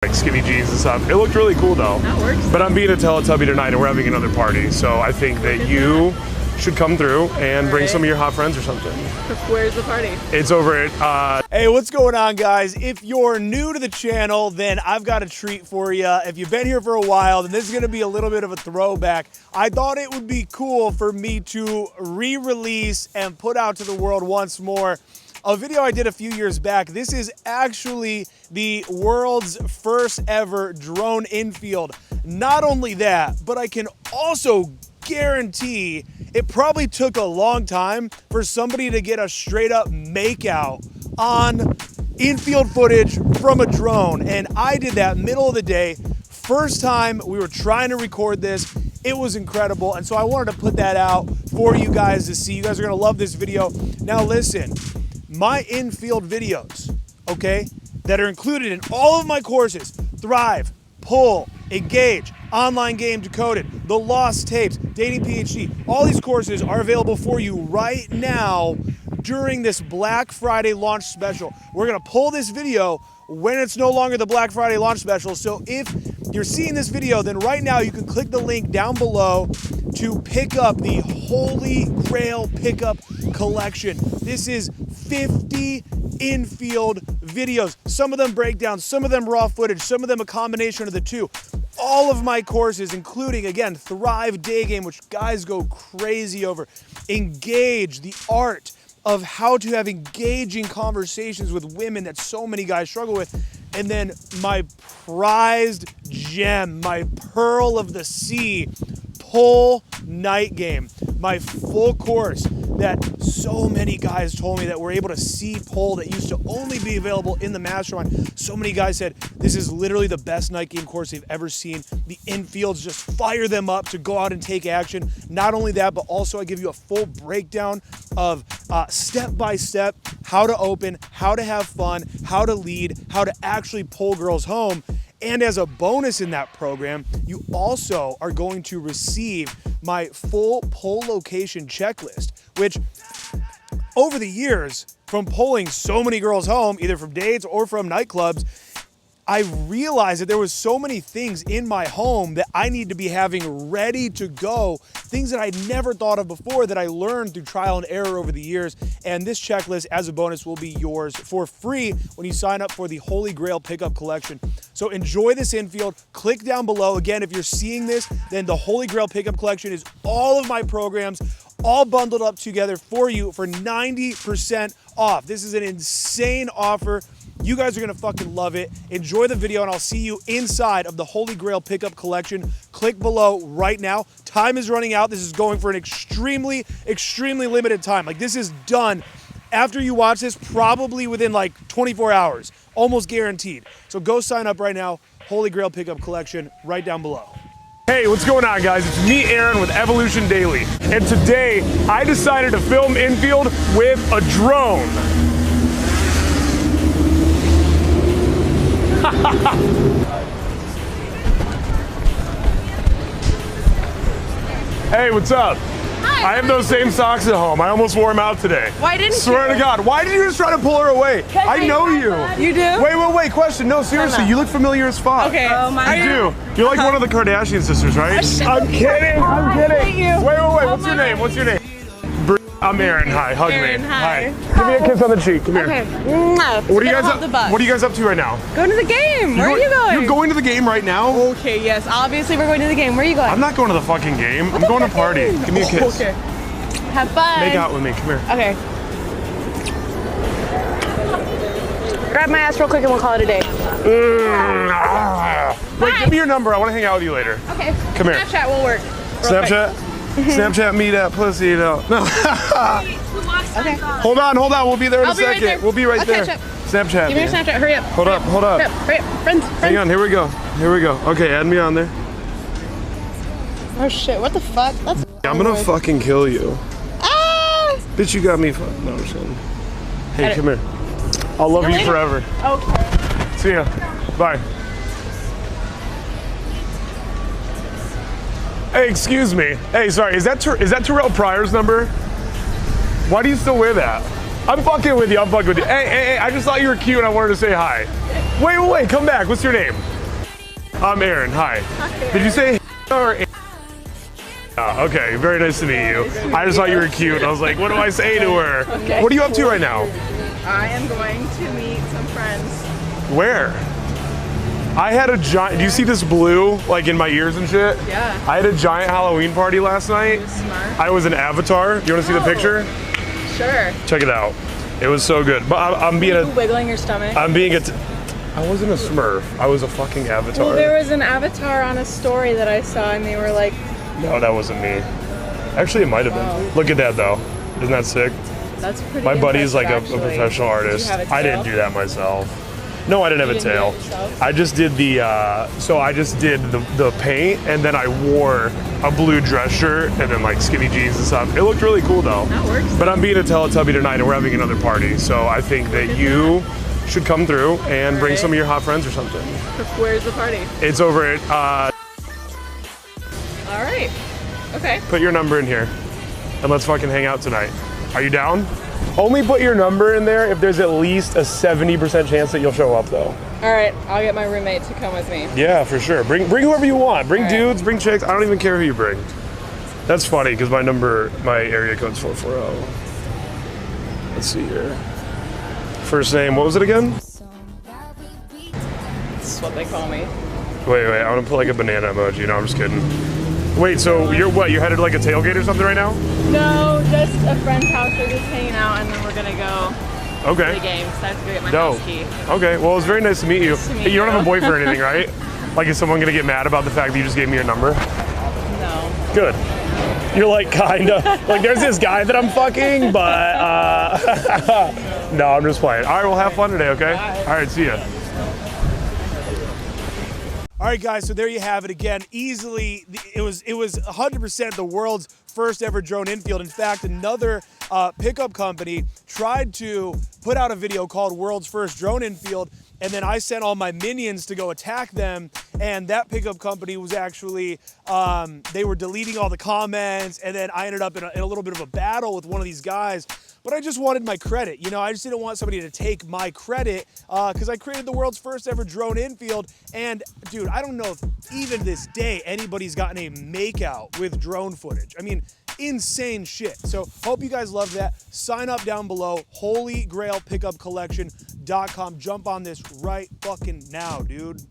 like skinny jeans and stuff. It looked really cool though. That works. But I'm being a Teletubby tonight and we're having another party. So I think that you should come through and bring some of your hot friends or something. Where's the party? It's over at, Hey, what's going on, guys? If you're new to the channel, then I've got a treat for you. If you've been here for a while, then this is gonna be a little bit of a throwback. I thought it would be cool for me to re-release and put out to the world once more a video I did a few years back. This is actually the world's first ever drone infield. Not only that, but I can also guarantee it probably took a long time for somebody to get a straight up makeout on infield footage from a drone. And I did that middle of the day. First time we were trying to record this. It was incredible. And so I wanted to put that out for you guys to see. You guys are gonna love this video. Now listen, my infield videos, okay, that are included in all of my courses, Thrive, Pull, Engage, Online Game Decoded, The Lost Tapes, Dating PhD, all these courses are available for you right now during this Black Friday launch special. We're gonna pull this video when it's no longer the Black Friday launch special. So if you're seeing this video, then right now you can click the link down below to pick up the Holy Grail Pickup Collection. This is 50 infield videos. Some of them breakdowns, some of them raw footage, some of them a combination of the two. All of my courses, including, again, Thrive Daygame, which guys go crazy over. Engage, the art of how to have engaging conversations with women that so many guys struggle with. And then my prized gem, my pearl of the sea, Pull Night Game, my full course that so many guys told me that were able to see Pull that used to only be available in the mastermind. So many guys said, this is literally the best night game course they've ever seen. The infields just fire them up to go out and take action. Not only that, but also I give you a full breakdown of step-by-step how to open, how to have fun, how to lead, how to actually pull girls home. And as a bonus in that program, you also are going to receive my full pull location checklist, which over the years, from pulling so many girls home, either from dates or from nightclubs, I realized that there was so many things in my home that I need to be having ready to go, things that I'd never thought of before that I learned through trial and error over the years. And this checklist as a bonus will be yours for free when you sign up for the Holy Grail Pickup Collection. So enjoy this infield, click down below. Again, if you're seeing this, then the Holy Grail Pickup Collection is all of my programs, all bundled up together for you for 90% off. This is an insane offer. You guys are gonna fucking love it. Enjoy the video and I'll see you inside of the Holy Grail Pickup Collection. Click below right now. Time is running out. This is going for an extremely, extremely limited time. Like this is done after you watch this, probably within like 24 hours, almost guaranteed. So go sign up right now. Holy Grail Pickup Collection right down below. hey, what's going on, guys? It's me, Aaron, with Evolution Daily. And today, I decided to film infield with a drone. Hey, what's up? Hi. I have those same socks at home. I almost wore them out today. Why didn't you? Swear to God. Why did you just try to pull her away? I know you. You do? Wait. Question. No, seriously. You look familiar as fuck. Okay. Oh my You do. You're like one of the Kardashian sisters, right? I'm kidding. I'm kidding. Wait. What's your name? What's your name? I'm Aaron. Hi. Hug Aaron, me. hi. Give me a kiss on the cheek. Come here. Okay. What are you guys up? What are you guys up to right now? Going to the game. Where are you going? You're going to the game right now? Okay, yes. Obviously, we're going to the game. Where are you going? I'm not going to the fucking game. I'm going to party. Give me a kiss. Okay. Have fun. Make out with me. Come here. Okay. Grab my ass real quick and we'll call it a day. Wait, give me your number. I want to hang out with you later. Okay. Come here. Snapchat will work. Snapchat? Snapchat me that pussy, no. Okay. Hold on. We'll be there in a second. Right there. We'll be right there. Snapchat. Give me your Snapchat. Hurry up. Hold up. Hurry up. Friends. Hang on. Here we go. Okay, add me on there. Oh shit, what the fuck? That's I'm gonna fucking kill you. Ah! Bitch, you got me fucked. No, I'm just kidding. Hey, come here. I'll love you forever. Okay. See ya. Bye. Hey, excuse me. Hey, sorry. Is that Terrell Pryor's number? Why do you still wear that? I'm fucking with you. Hey, I just thought you were cute and I wanted to say hi. Wait. Come back. What's your name? I'm Aaron. Hi. Hi, Did you say or? Okay, very nice to meet you. I just thought you were cute. I was like, what do I say to her? Okay, What are you up to right now? I am going to meet some friends. Where? I had a giant, do you see this blue, like in my ears and shit? Yeah. I had a giant Halloween party last night. Smart. I was an avatar. You want to see the picture? Sure. Check it out. It was so good. But I'm being Are you wiggling your stomach? I wasn't a Smurf. I was a fucking avatar. Well, there was an avatar on a story that I saw, and they were like, No, that wasn't me. Actually, it might have been. Look at that though. Isn't that sick? that's pretty My buddy's like a impressive, actually. professional Did artist. you have a I tail? didn't do that myself. No, I didn't have a You didn't do tail. it yourself? I just did the paint, and then I wore a blue dress shirt and then like skinny jeans and stuff. It looked really cool though. That works. But I'm being a Teletubby tonight, and we're having another party. So I think that you should come through and bring some of your hot friends or something. Where's the party? It's over at. All right. Okay. Put your number in here, and let's fucking hang out tonight. Are you down? Only put your number in there if there's at least a 70% chance that you'll show up though. All right. I'll get my roommate to come with me. Yeah, for sure. Bring whoever you want. Bring All right. dudes, bring chicks. I don't even care who you bring. That's funny because my area code's 440. Let's see here. First name, what was it again? This is what they call me. Wait, I want to put like a banana emoji. No, I'm just kidding. Wait, so you're what? You're headed to like a tailgate or something right now? No, just a friend's house. We're just hanging out, and then we're gonna go Okay. play games. So I have to go get my Dope. house key. Okay, well, it's very nice to meet you. to meet Hey, you don't have a you. boyfriend or anything, right? Like, is someone gonna get mad about the fact that you just gave me your number? No. Good. You're like, kinda. Like, there's this guy that I'm fucking, but, no, I'm just playing. All right, we'll have fun today, okay? All right, see ya. All right, guys, so there you have it again. Easily, it was 100% the world's first ever drone infield. In fact, another pickup company tried to put out a video called World's First Drone Infield, and then I sent all my minions to go attack them, and that pickup company was actually, they were deleting all the comments, and then I ended up in a little bit of a battle with one of these guys. But I just wanted my credit. You know, I just didn't want somebody to take my credit because I created the world's first ever drone infield. And dude, I don't know if even this day anybody's gotten a makeout with drone footage. I mean, insane shit. So hope you guys love that. Sign up down below, holygrailpickupcollection.com. Jump on this right fucking now, dude.